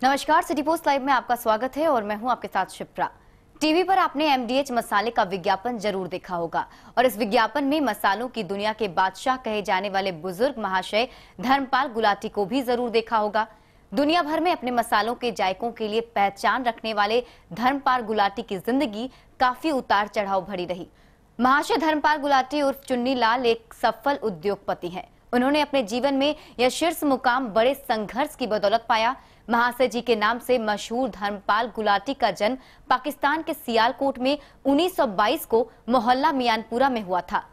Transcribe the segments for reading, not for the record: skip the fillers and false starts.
नमस्कार, city post live में आपका स्वागत है और मैं हूं आपके साथ शिप्रा। टीवी पर आपने एमडीएच मसाले का विज्ञापन जरूर देखा होगा और इस विज्ञापन में मसालों की दुनिया के बादशाह कहे जाने वाले बुजुर्ग महाशय धर्मपाल गुलाटी को भी जरूर देखा होगा। दुनिया भर में अपने मसालों के जायकों के लिए पहचान रखने वाले धर्मपाल गुलाटी की जिंदगी काफी उतार चढ़ाव भरी रही। महाशय धर्मपाल गुलाटी उर्फ चुन्नी लाल एक सफल उद्योगपति हैं। उन्होंने अपने जीवन में यह शीर्ष मुकाम बड़े संघर्ष की बदौलत पाया। महाशय जी के नाम से मशहूर धर्मपाल गुलाटी का जन्म पाकिस्तान के सियालकोट में 1922 को मोहल्ला मियानपुरा में हुआ था।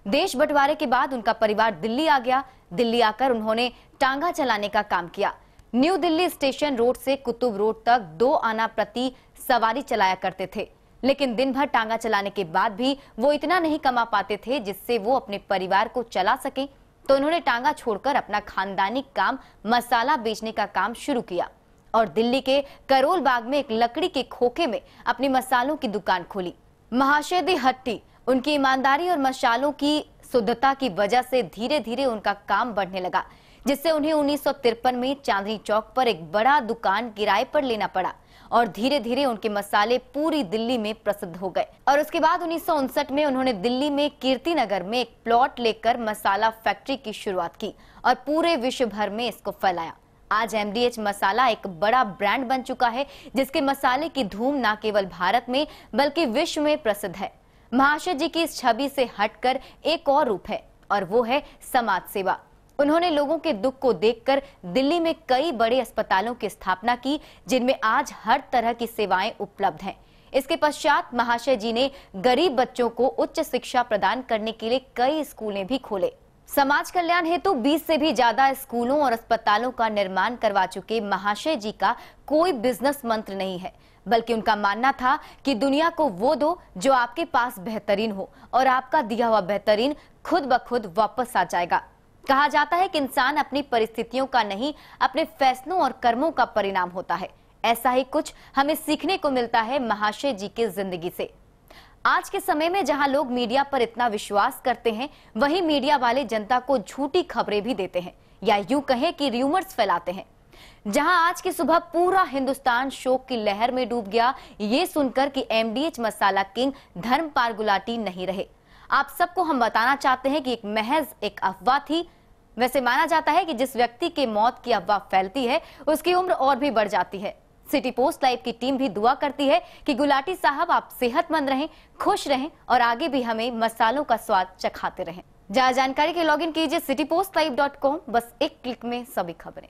देश बंटवारे के बाद उनका परिवार दिल्ली आ गया। दिल्ली आकर उन्होंने टांगा चलाने का काम किया। न्यू दिल्ली स्टेशन रोड से कुतुब रोड तक 2 आना प्रति सवारी चलाया करते थे, लेकिन दिन भर टांगा चलाने के बाद भी वो इतना नहीं कमा पाते थे जिससे वो अपने परिवार को चला सके। तो उन्होंने टांगा छोड़कर अपना खानदानी काम मसाला बेचने का काम शुरू किया और दिल्ली के करोल बाग में एक लकड़ी के खोखे में अपनी मसालों की दुकान खोली। महाशय दी हट्टी, उनकी ईमानदारी और मसालों की शुद्धता की वजह से धीरे धीरे उनका काम बढ़ने लगा, जिससे उन्हें 1953 में चांदनी चौक पर एक बड़ा दुकान किराए पर लेना पड़ा और धीरे धीरे उनके मसाले पूरी दिल्ली में प्रसिद्ध हो गए। और उसके बाद 1959 में उन्होंने दिल्ली में कीर्ति नगर में एक प्लॉट लेकर मसाला फैक्ट्री की शुरुआत की और पूरे विश्व भर में इसको फैलाया। आज एमडीएच मसाला एक बड़ा ब्रांड बन चुका है, जिसके मसाले की धूम न केवल भारत में बल्कि विश्व में प्रसिद्ध है। महाशय जी की इस छवि से हटकर एक और रूप है और वो है समाज सेवा। उन्होंने लोगों के दुख को देखकर दिल्ली में कई बड़े अस्पतालों की स्थापना की, जिनमें आज हर तरह की सेवाएं उपलब्ध हैं। इसके पश्चात महाशय जी ने गरीब बच्चों को उच्च शिक्षा प्रदान करने के लिए कई स्कूलें भी खोले। समाज कल्याण हेतु 20 से भी ज्यादा स्कूलों और अस्पतालों का निर्माण करवा चुके महाशय जी का कोई बिजनेस मंत्र नहीं है, बल्कि उनका मानना था कि दुनिया को वो दो जो आपके पास बेहतरीन हो और आपका दिया हुआ बेहतरीन खुद ब खुद वापस आ जाएगा। कहा जाता है कि इंसान अपनी परिस्थितियों का नहीं, अपने फैसलों और कर्मों का परिणाम होता है। ऐसा ही कुछ हमें सीखने को मिलता है महाशय जी की जिंदगी से। आज के समय में जहां लोग मीडिया पर इतना विश्वास करते हैं, वहीं मीडिया वाले जनता को झूठी खबरें भी देते हैं या यूं कहें कि रूमर्स फैलाते हैं। जहां आज की सुबह पूरा हिंदुस्तान शोक की लहर में डूब गया ये सुनकर कि एमडीएच मसाला किंग धर्मपाल गुलाटी नहीं रहे। आप सबको हम बताना चाहते हैं कि महज एक अफवाह थी। वैसे माना जाता है कि जिस व्यक्ति के मौत की अफवाह फैलती है उसकी उम्र और भी बढ़ जाती है। सिटी पोस्ट लाइव की टीम भी दुआ करती है कि गुलाटी साहब आप सेहतमंद रहें, खुश रहें और आगे भी हमें मसालों का स्वाद चखाते रहें। ज्यादा जानकारी के लॉगिन कीजिए citypostlive.com। बस एक क्लिक में सभी खबरें।